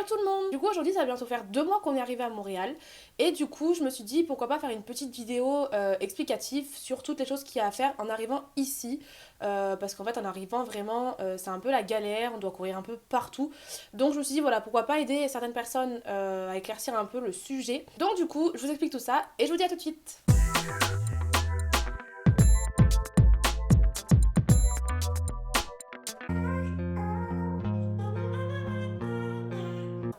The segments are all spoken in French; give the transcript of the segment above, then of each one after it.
Hello tout le monde. Du coup aujourd'hui ça va bientôt faire 2 mois qu'on est arrivé à Montréal et du coup je me suis dit pourquoi pas faire une petite vidéo explicative sur toutes les choses qu'il y a à faire en arrivant ici. Parce qu'en fait en arrivant vraiment c'est un peu la galère, on doit courir un peu partout. Donc je me suis dit voilà pourquoi pas aider certaines personnes à éclaircir un peu le sujet. Donc du coup je vous explique tout ça et je vous dis à tout de suite.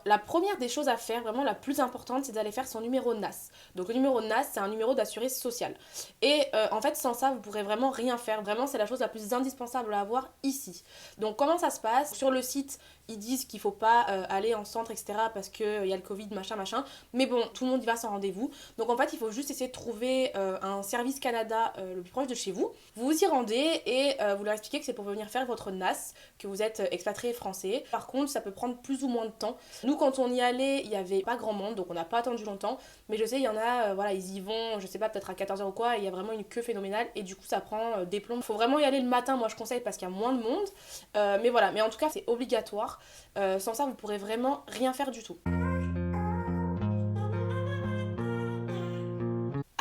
La première des choses à faire, vraiment la plus importante, c'est d'aller faire son numéro NAS. Donc le numéro NAS, c'est un numéro d'assuré social. Et en fait, sans ça, vous pourrez vraiment rien faire. Vraiment, c'est la chose la plus indispensable à avoir ici. Donc comment ça se passe? Sur le site, ils disent qu'il ne faut pas aller en centre, etc. parce qu'il y a le Covid, machin, machin. Mais bon, tout le monde y va sans rendez-vous. Donc en fait, il faut juste essayer de trouver un service Canada le plus proche de chez vous. Vous vous y rendez et vous leur expliquez que c'est pour venir faire votre NAS, que vous êtes expatrié français. Par contre, ça peut prendre plus ou moins de temps. Nous, quand on y allait, il y avait pas grand monde, donc on n'a pas attendu longtemps. Mais je sais, il y en a, voilà, ils y vont, je sais pas, peut-être à 14h ou quoi, et il y a vraiment une queue phénoménale, et du coup, ça prend des plombs. Faut vraiment y aller le matin, moi je conseille, parce qu'il y a moins de monde. Mais voilà, mais en tout cas, c'est obligatoire. Sans ça, vous pourrez vraiment rien faire du tout.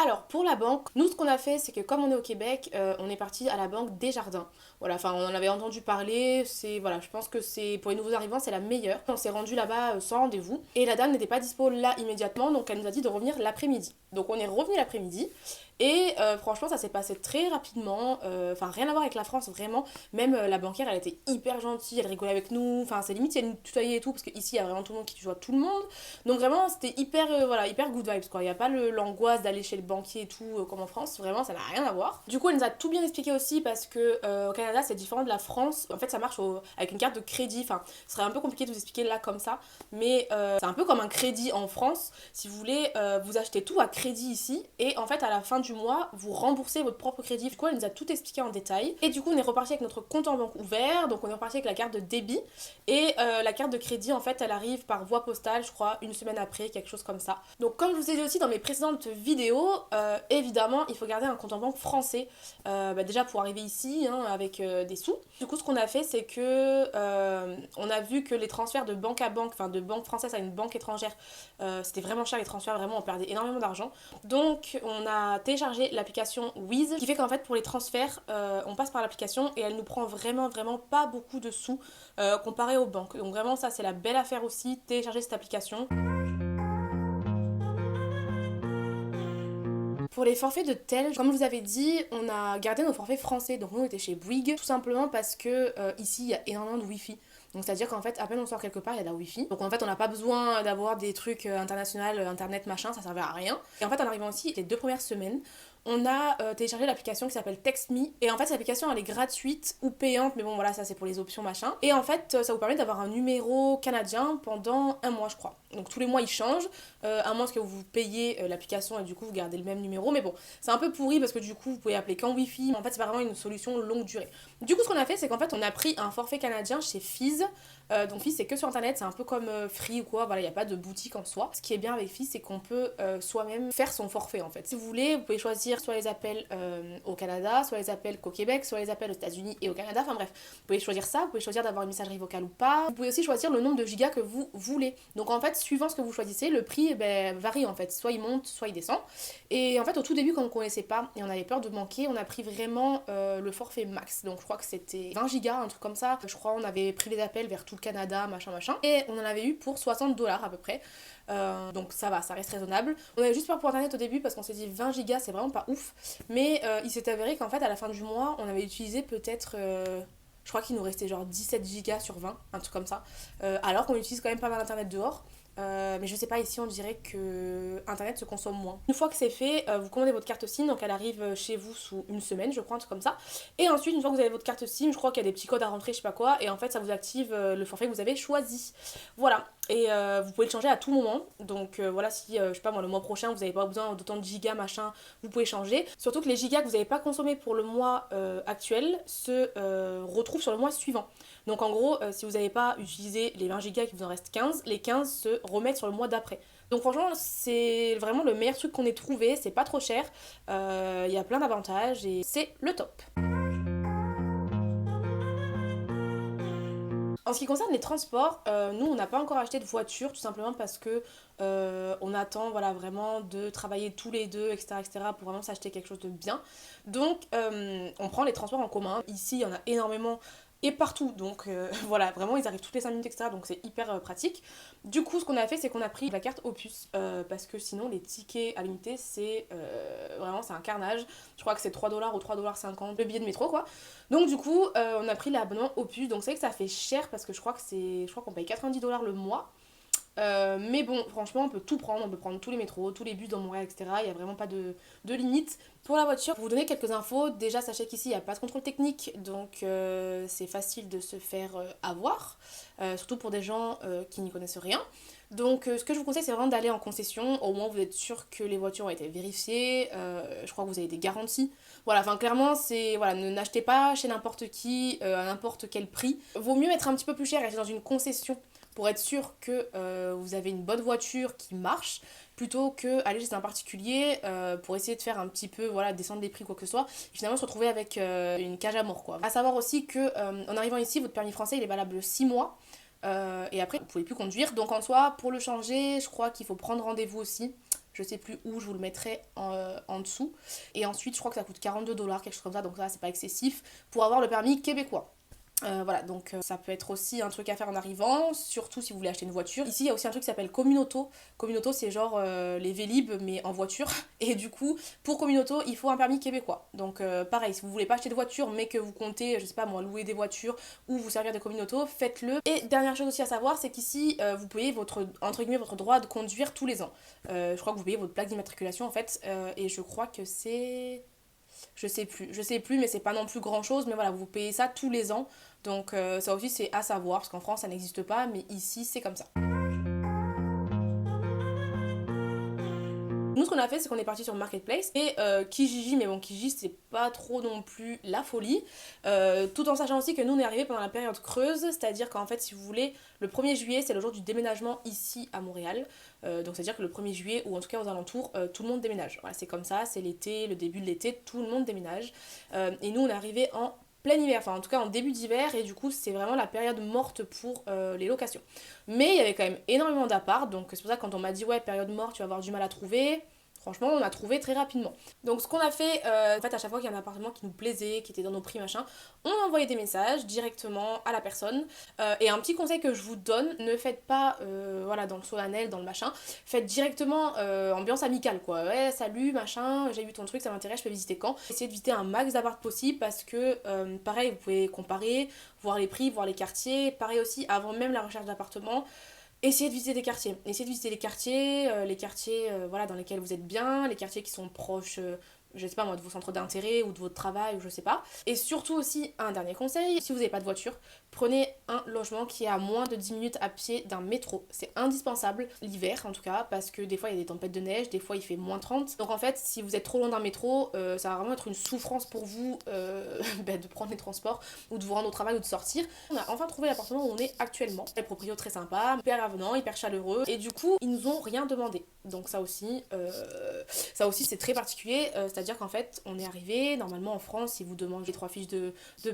Alors pour la banque, nous ce qu'on a fait c'est que comme on est au Québec, on est parti à la banque Desjardins. Voilà, enfin on en avait entendu parler, c'est voilà, je pense que c'est pour les nouveaux arrivants c'est la meilleure. On s'est rendu là-bas sans rendez-vous et la dame n'était pas dispo là immédiatement donc elle nous a dit de revenir l'après-midi. Donc on est revenu l'après-midi et franchement ça s'est passé très rapidement, enfin rien à voir avec la France vraiment, même la banquière elle était hyper gentille, elle rigolait avec nous, enfin c'est limite si elle nous tutoyait et tout parce qu'ici il y a vraiment tout le monde qui tutoie tout le monde. Donc vraiment c'était hyper voilà, hyper good vibes quoi, il n'y a pas l'angoisse d'aller chez le banquier et tout comme en France, vraiment ça n'a rien à voir. Du coup elle nous a tout bien expliqué aussi parce que au Canada c'est différent de la France, en fait ça marche avec une carte de crédit, enfin ce serait un peu compliqué de vous expliquer là comme ça, mais c'est un peu comme un crédit en France, si vous voulez vous achetez tout à crédit ici et en fait à la fin du mois vous remboursez votre propre crédit. Du coup elle nous a tout expliqué en détail et du coup on est reparti avec notre compte en banque ouvert, donc on est reparti avec la carte de débit et la carte de crédit en fait elle arrive par voie postale je crois une semaine après, quelque chose comme ça. Donc comme je vous ai dit aussi dans mes précédentes vidéos, évidemment il faut garder un compte en banque français déjà pour arriver ici hein, avec des sous. Du coup ce qu'on a fait c'est que on a vu que les transferts de banque à banque, enfin de banque française à une banque étrangère, c'était vraiment cher les transferts, vraiment on perdait énormément d'argent. Donc on a téléchargé l'application Wiz qui fait qu'en fait pour les transferts on passe par l'application et elle nous prend vraiment pas beaucoup de sous comparé aux banques. Donc vraiment ça c'est la belle affaire aussi, télécharger cette application. Pour les forfaits de tel, comme je vous avais dit, on a gardé nos forfaits français. Donc nous on était chez Bouygues, tout simplement parce que ici il y a énormément de wifi. Donc c'est à dire qu'en fait à peine on sort quelque part il y a de la wifi. Donc en fait on n'a pas besoin d'avoir des trucs internationaux, internet machin, ça servait à rien. Et en fait en arrivant ici, les 2 premières semaines, on a téléchargé l'application qui s'appelle TextMe. Et en fait cette application elle est gratuite ou payante, mais bon voilà ça c'est pour les options machin. Et en fait ça vous permet d'avoir un numéro canadien pendant un mois je crois. Donc tous les mois il change, à moins que vous payiez l'application et du coup vous gardez le même numéro. Mais bon c'est un peu pourri parce que du coup vous pouvez appeler qu'en wifi. En fait c'est pas vraiment une solution longue durée. Du coup ce qu'on a fait c'est qu'en fait on a pris un forfait canadien chez Fizz. Donc Fizz c'est que sur internet, c'est un peu comme Free ou quoi, voilà il n'y a pas de boutique en soi. Ce qui est bien avec Fizz c'est qu'on peut soi-même faire son forfait en fait. Si vous voulez vous pouvez choisir soit les appels au Canada, soit les appels qu'au Québec, soit les appels aux États-Unis et au Canada, enfin bref. Vous pouvez choisir ça, vous pouvez choisir d'avoir une messagerie vocale ou pas. Vous pouvez aussi choisir le nombre de gigas que vous voulez. Donc en fait suivant ce que vous choisissez, le prix varie en fait, soit il monte, soit il descend. Et en fait au tout début quand on ne connaissait pas et on avait peur de manquer, on a pris vraiment le forfait max. Donc je crois que c'était 20 gigas, un truc comme ça. Je crois on avait pris les appels vers tout le Canada, machin machin. Et on en avait eu pour 60 $ à peu près. Donc ça va, ça reste raisonnable. On avait juste peur pour internet au début parce qu'on s'est dit 20 gigas c'est vraiment pas ouf. Mais il s'est avéré qu'en fait à la fin du mois on avait utilisé peut-être... je crois qu'il nous restait genre 17 gigas sur 20, un truc comme ça. Alors qu'on utilise quand même pas mal d'internet dehors. Mais je sais pas, ici on dirait que internet se consomme moins. Une fois que c'est fait, vous commandez votre carte SIM, donc elle arrive chez vous sous une semaine, je crois, un truc comme ça. Et ensuite, une fois que vous avez votre carte SIM, je crois qu'il y a des petits codes à rentrer, je sais pas quoi, et en fait ça vous active le forfait que vous avez choisi. Voilà. Et vous pouvez le changer à tout moment. Donc voilà, si je sais pas moi, le mois prochain vous n'avez pas besoin d'autant de gigas machin, vous pouvez changer. Surtout que les gigas que vous n'avez pas consommés pour le mois actuel se retrouvent sur le mois suivant. Donc en gros, si vous n'avez pas utilisé les 20 gigas, qu'il vous en reste 15, les 15 se remettent sur le mois d'après. Donc franchement, c'est vraiment le meilleur truc qu'on ait trouvé, c'est pas trop cher, il y a plein d'avantages et c'est le top. En ce qui concerne les transports, nous on n'a pas encore acheté de voiture tout simplement parce que on attend voilà, vraiment de travailler tous les deux, etc., pour vraiment s'acheter quelque chose de bien. Donc on prend les transports en commun. Ici il y en a énormément et partout, donc voilà, vraiment ils arrivent toutes les 5 minutes, etc. Donc c'est hyper pratique. Du coup, ce qu'on a fait, c'est qu'on a pris la carte Opus parce que sinon les tickets à l'unité c'est vraiment c'est un carnage. Je crois que c'est 3$ ou 3,50$ le billet de métro quoi. Donc du coup, on a pris l'abonnement Opus. Donc c'est vrai que ça fait cher parce que je crois qu'on paye 90$ le mois. Mais bon, franchement, on peut tout prendre, on peut prendre tous les métros, tous les bus dans Montréal, etc. Il n'y a vraiment pas de limite. Pour la voiture, pour vous donner quelques infos, déjà sachez qu'ici il n'y a pas de contrôle technique, donc c'est facile de se faire avoir, surtout pour des gens qui n'y connaissent rien. Donc ce que je vous conseille c'est vraiment d'aller en concession, au moins vous êtes sûr que les voitures ont été vérifiées, je crois que vous avez des garanties. Voilà, enfin clairement c'est, voilà, n'achetez pas chez n'importe qui, à n'importe quel prix. Vaut mieux être un petit peu plus cher et acheter dans une concession pour être sûr que vous avez une bonne voiture qui marche, plutôt que aller chez un particulier pour essayer de faire un petit peu, voilà, descendre les prix, quoi que ce soit, et finalement se retrouver avec une cage à mort, quoi. À savoir aussi que en arrivant ici, votre permis français il est valable 6 mois, et après vous pouvez plus conduire, donc en soi, pour le changer, je crois qu'il faut prendre rendez-vous aussi. Je sais plus où, je vous le mettrai en dessous. Et ensuite, je crois que ça coûte 42$, quelque chose comme ça, donc ça, c'est pas excessif, pour avoir le permis québécois. Voilà, donc ça peut être aussi un truc à faire en arrivant, surtout si vous voulez acheter une voiture. Ici, il y a aussi un truc qui s'appelle Communauto. Communauto, c'est genre les Vélib, mais en voiture. Et du coup, pour Communauto, il faut un permis québécois. Donc pareil, si vous voulez pas acheter de voiture, mais que vous comptez, je sais pas moi, louer des voitures ou vous servir de Communauto, faites-le. Et dernière chose aussi à savoir, c'est qu'ici, vous payez votre, entre guillemets, votre droit de conduire tous les ans. Je crois que vous payez votre plaque d'immatriculation en fait, et je crois que c'est... Je sais plus, mais c'est pas non plus grand chose, mais voilà, vous payez ça tous les ans, donc ça aussi c'est à savoir, parce qu'en France ça n'existe pas, mais ici c'est comme ça. Nous, ce qu'on a fait, c'est qu'on est parti sur Marketplace et Kijiji, mais bon, Kijiji, c'est pas trop non plus la folie. Tout en sachant aussi que nous, on est arrivé pendant la période creuse, c'est-à-dire qu'en fait, si vous voulez, le 1er juillet, c'est le jour du déménagement ici à Montréal. Donc, c'est-à-dire que le 1er juillet, ou en tout cas aux alentours, tout le monde déménage. Voilà, c'est comme ça, c'est l'été, le début de l'été, tout le monde déménage. Et nous, on est arrivé en plein hiver, enfin en tout cas en début d'hiver, et du coup c'est vraiment la période morte pour les locations. Mais il y avait quand même énormément d'apparts, donc c'est pour ça que quand on m'a dit ouais période morte tu vas avoir du mal à trouver, franchement on a trouvé très rapidement. Donc ce qu'on a fait, en fait à chaque fois qu'il y a un appartement qui nous plaisait, qui était dans nos prix machin, on envoyait des messages directement à la personne. Et un petit conseil que je vous donne, ne faites pas voilà dans le solennel, dans le machin, faites directement ambiance amicale quoi. Ouais salut machin, j'ai vu ton truc, ça m'intéresse, je peux visiter quand. Essayez de visiter un max d'appart possible parce que pareil vous pouvez comparer, voir les prix, voir les quartiers. Pareil aussi avant même la recherche d'appartement. Essayez de visiter des quartiers. Essayez de visiter les quartiers voilà, dans lesquels vous êtes bien, les quartiers qui sont proches, je sais pas moi, de vos centres d'intérêt ou de votre travail ou je sais pas. Et surtout aussi, un dernier conseil, si vous n'avez pas de voiture, prenez un logement qui est à moins de 10 minutes à pied d'un métro. C'est indispensable, l'hiver en tout cas, parce que des fois il y a des tempêtes de neige, des fois il fait moins 30. Donc en fait, si vous êtes trop loin d'un métro, ça va vraiment être une souffrance pour vous de prendre les transports ou de vous rendre au travail ou de sortir. On a enfin trouvé l'appartement où on est actuellement. Les propriétaires très sympa, hyper avenant, hyper chaleureux. Et du coup, ils nous ont rien demandé. Donc ça aussi c'est très particulier. C'est-à-dire qu'en fait, on est arrivé, normalement en France, ils vous demandent les 3 fiches de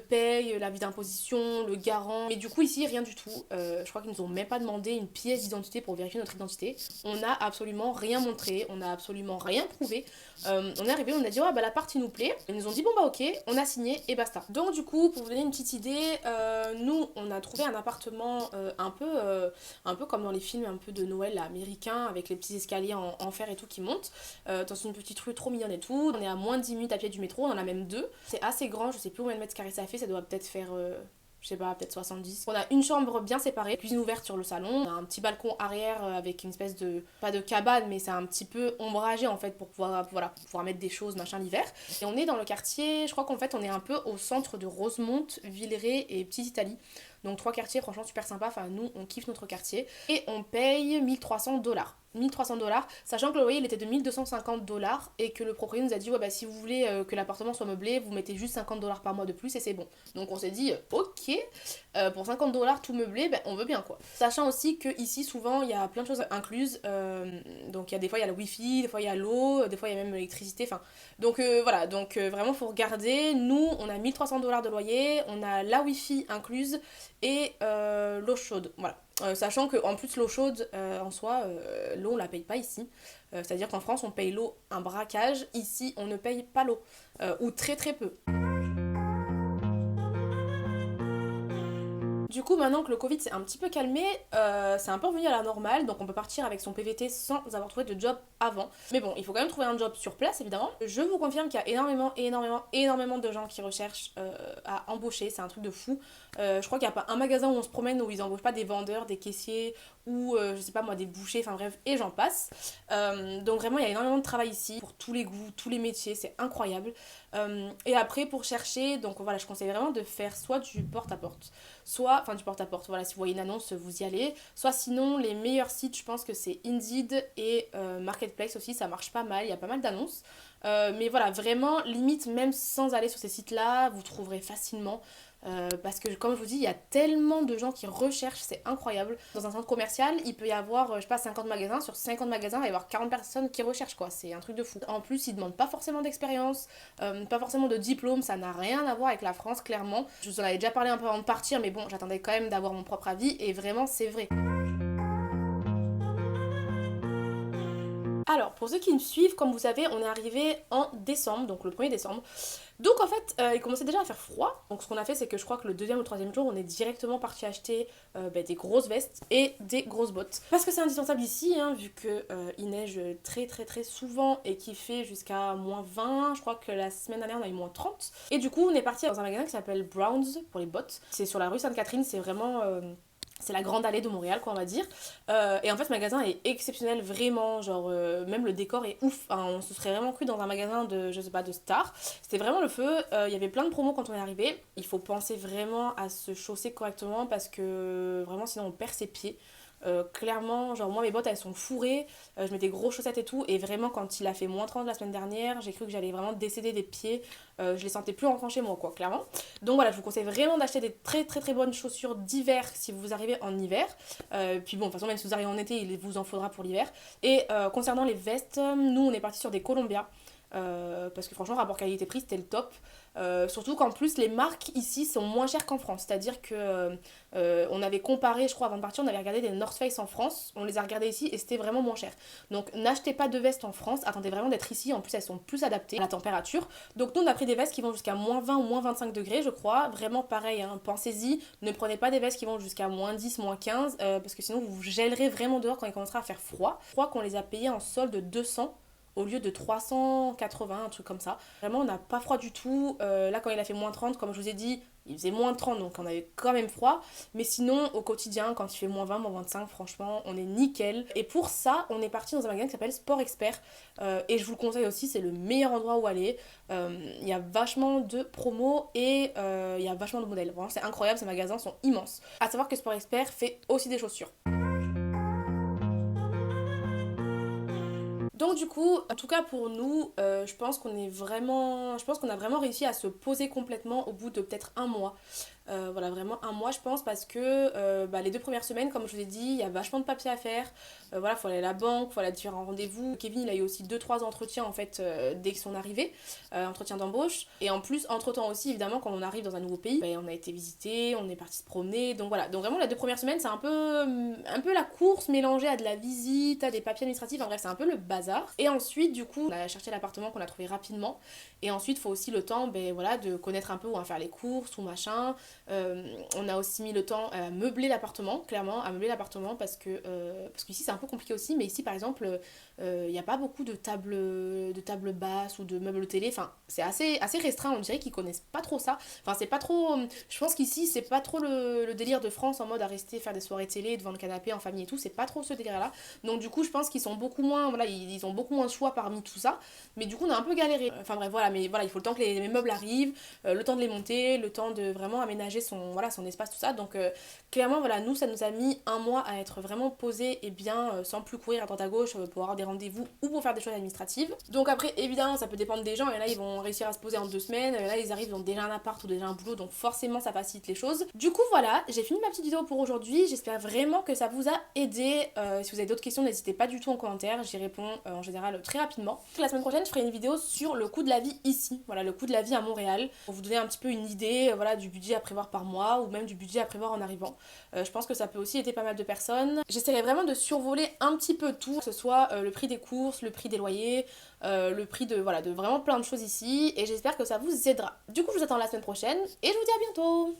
paye, l'avis d'imposition, le garant. Mais du coup, ici, rien du tout. Je crois qu'ils nous ont même pas demandé une pièce d'identité pour vérifier notre identité. On n'a absolument rien montré, on n'a absolument rien prouvé. On est arrivé, on a dit ouais bah l'appart il nous plaît. Ils nous ont dit bon bah ok, on a signé et basta. Donc du coup, pour vous donner une petite idée, nous on a trouvé un appartement un peu comme dans les films un peu de Noël là, américains, avec les petits escaliers en fer et tout qui montent, dans une petite rue trop mignonne et tout. On est à moins de 10 minutes à pied du métro, on en a même 2. C'est assez grand, je sais plus combien de mètres carrés ça fait, ça doit peut-être faire je sais pas, peut-être 70. On a une chambre bien séparée, cuisine ouverte sur le salon, on a un petit balcon arrière avec une espèce de, pas de cabane, mais c'est un petit peu ombragé en fait pour pouvoir, voilà, pour pouvoir mettre des choses machin l'hiver. Et on est dans le quartier, je crois qu'en fait on est un peu au centre de Rosemont, Villeray et Petite Italie. Donc 3 quartiers franchement super sympa, enfin nous on kiffe notre quartier. Et on paye 1300$. 1300$, sachant que le loyer il était de 1250$ et que le propriétaire nous a dit ouais bah si vous voulez que l'appartement soit meublé, vous mettez juste 50$ par mois de plus et c'est bon. Donc on s'est dit ok, pour 50$ tout meublé, ben on veut bien quoi. Sachant aussi que ici souvent il y a plein de choses incluses, donc il y a des fois il y a le wifi, des fois il y a l'eau, des fois il y a même l'électricité, enfin donc voilà, donc vraiment faut regarder. Nous on a 1300$ de loyer, on a la wifi incluse et l'eau chaude. Voilà. Sachant qu'en plus l'eau chaude en soi, l'eau on la paye pas ici. C'est-à-dire qu'en France on paye l'eau un braquage, ici on ne paye pas l'eau, ou très très peu. Du coup, maintenant que le Covid s'est un petit peu calmé, c'est un peu revenu à la normale, donc on peut partir avec son PVT sans avoir trouvé de job avant. Mais bon, il faut quand même trouver un job sur place, évidemment. Je vous confirme qu'il y a énormément de gens qui recherchent à embaucher, c'est un truc de fou. Je crois qu'il n'y a pas un magasin où on se promène où ils embauchent pas des vendeurs, des caissiers ou je sais pas moi, des bouchers, enfin bref, et j'en passe. Donc vraiment, il y a énormément de travail ici pour tous les goûts, tous les métiers, c'est incroyable. Et après, pour chercher, donc voilà, je conseille vraiment de faire soit du porte-à-porte, soit, enfin du porte-à-porte, voilà, si vous voyez une annonce, vous y allez, soit sinon, les meilleurs sites, je pense que c'est Indeed et Marketplace aussi, ça marche pas mal, il y a pas mal d'annonces. Mais voilà, vraiment, limite, même sans aller sur ces sites-là, vous trouverez facilement. Parce que comme je vous dis, il y a tellement de gens qui recherchent, c'est incroyable. Dans un centre commercial, il peut y avoir, je sais pas, 50 magasins. Sur 50 magasins, il va y avoir 40 personnes qui recherchent, quoi. C'est un truc de fou. En plus, ils demandent pas forcément d'expérience, pas forcément de diplôme. Ça n'a rien à voir avec la France, clairement. Je vous en avais déjà parlé un peu avant de partir, mais bon, j'attendais quand même d'avoir mon propre avis. Et vraiment, c'est vrai. Alors, pour ceux qui me suivent, comme vous savez, on est arrivé en décembre, donc le 1er décembre. Donc en fait, il commençait déjà à faire froid. Donc ce qu'on a fait, c'est que je crois que le deuxième ou troisième jour, on est directement parti acheter des grosses vestes et des grosses bottes. Parce que c'est indispensable ici, hein, vu que il neige très souvent et qu'il fait jusqu'à -20. Je crois que la semaine dernière, on a eu -30. Et du coup, on est parti dans un magasin qui s'appelle Browns pour les bottes. C'est sur la rue Sainte-Catherine, c'est vraiment... c'est la grande allée de Montréal, quoi, on va dire. Et en fait, ce magasin est exceptionnel, vraiment. Genre, même le décor est ouf. Enfin, on se serait vraiment cru dans un magasin de, je sais pas, de stars. C'était vraiment le feu. Il y avait plein de promos quand on est arrivé. Il faut penser vraiment à se chausser correctement parce que vraiment, sinon, on perd ses pieds. Clairement, genre moi mes bottes elles sont fourrées, je mets des grosses chaussettes et tout, et vraiment quand il a fait -30 la semaine dernière, j'ai cru que j'allais vraiment décéder des pieds, je les sentais plus rentrant chez moi quoi, clairement. Donc voilà, je vous conseille vraiment d'acheter des très bonnes chaussures d'hiver si vous arrivez en hiver. Puis bon, de toute façon, même si vous arrivez en été, il vous en faudra pour l'hiver. Et concernant les vestes, nous on est parti sur des Columbia. Parce que franchement, rapport qualité-prix, c'était le top. Surtout qu'en plus, les marques ici sont moins chères qu'en France. C'est-à-dire que on avait comparé, je crois, avant de partir, on avait regardé des North Face en France. On les a regardés ici et c'était vraiment moins cher. Donc n'achetez pas de vestes en France. Attendez vraiment d'être ici. En plus, elles sont plus adaptées à la température. Donc nous, on a pris des vestes qui vont jusqu'à -20 ou -25 degrés, je crois. Vraiment pareil, hein. Pensez-y. Ne prenez pas des vestes qui vont jusqu'à -10, -15. Parce que sinon, vous vous gèlerez vraiment dehors quand il commencera à faire froid. Je crois qu'on les a payés en solde de 200 au lieu de 380, un truc comme ça. Vraiment, on n'a pas froid du tout. Là, quand il a fait -30, comme je vous ai dit, il faisait -30, donc on avait quand même froid. Mais sinon, au quotidien, quand il fait -20, -25, franchement, on est nickel. Et pour ça, on est parti dans un magasin qui s'appelle Sport Expert. Et je vous le conseille aussi, c'est le meilleur endroit où aller. Il y a vachement de promos et il y a vachement de modèles. Vraiment, c'est incroyable, ces magasins sont immenses. À savoir que Sport Expert fait aussi des chaussures. Donc du coup, en tout cas pour nous, je pense qu'on a vraiment réussi à se poser complètement au bout de peut-être un mois. Voilà, vraiment un mois je pense, parce que les 2 premières semaines, comme je vous ai dit, il y a vachement de papiers à faire. Voilà, faut aller à la banque, faut aller à différents rendez-vous. Kevin, il a eu aussi 2-3 entretiens en fait dès son arrivée, entretien d'embauche. Et en plus, entre-temps aussi, évidemment, quand on arrive dans un nouveau pays, on a été visiter, on est parti se promener. Donc voilà, donc vraiment les 2 premières semaines, c'est un peu la course mélangée à de la visite, à des papiers administratifs. En bref, c'est un peu le bazar. Et ensuite, du coup, on a cherché l'appartement qu'on a trouvé rapidement. Et ensuite, il faut aussi le temps voilà, de connaître un peu où on va faire les courses ou machin. On a aussi mis le temps à meubler l'appartement, clairement, à meubler l'appartement parce qu'ici c'est un peu compliqué aussi, mais ici par exemple, il n'y a pas beaucoup de tables basses ou de meubles télé, enfin c'est assez restreint, on dirait qu'ils connaissent pas trop ça. Enfin c'est pas trop, je pense qu'ici c'est pas trop le délire de France en mode à rester faire des soirées télé devant le canapé en famille et tout, c'est pas trop ce délire là. Donc du coup je pense qu'ils sont beaucoup moins, voilà, ils ont beaucoup moins de choix parmi tout ça, mais du coup on a un peu galéré. Enfin bref voilà, mais voilà, il faut le temps que les meubles arrivent, le temps de les monter, le temps de vraiment aménager son espace, tout ça. Donc clairement voilà, nous ça nous a mis un mois à être vraiment posé et bien, sans plus courir à droite à gauche pour avoir des rendez-vous ou pour faire des choses administratives. Donc après évidemment ça peut dépendre des gens, et là ils vont réussir à se poser en 2 semaines, là ils arrivent, ils ont déjà un appart ou déjà un boulot, donc forcément ça facilite les choses. Du coup voilà, j'ai fini ma petite vidéo pour aujourd'hui, j'espère vraiment que ça vous a aidé. Si vous avez d'autres questions, n'hésitez pas du tout en commentaire, j'y réponds en général très rapidement. La semaine prochaine je ferai une vidéo sur le coût de la vie ici, voilà, le coût de la vie à Montréal, pour vous donner un petit peu une idée, voilà, du budget à prévoir prévoir par mois ou même du budget à prévoir en arrivant. Je pense que ça peut aussi aider pas mal de personnes. J'essaierai vraiment de survoler un petit peu tout, que ce soit le prix des courses, le prix des loyers, le prix de vraiment plein de choses ici et j'espère que ça vous aidera. Du coup je vous attends la semaine prochaine et je vous dis à bientôt.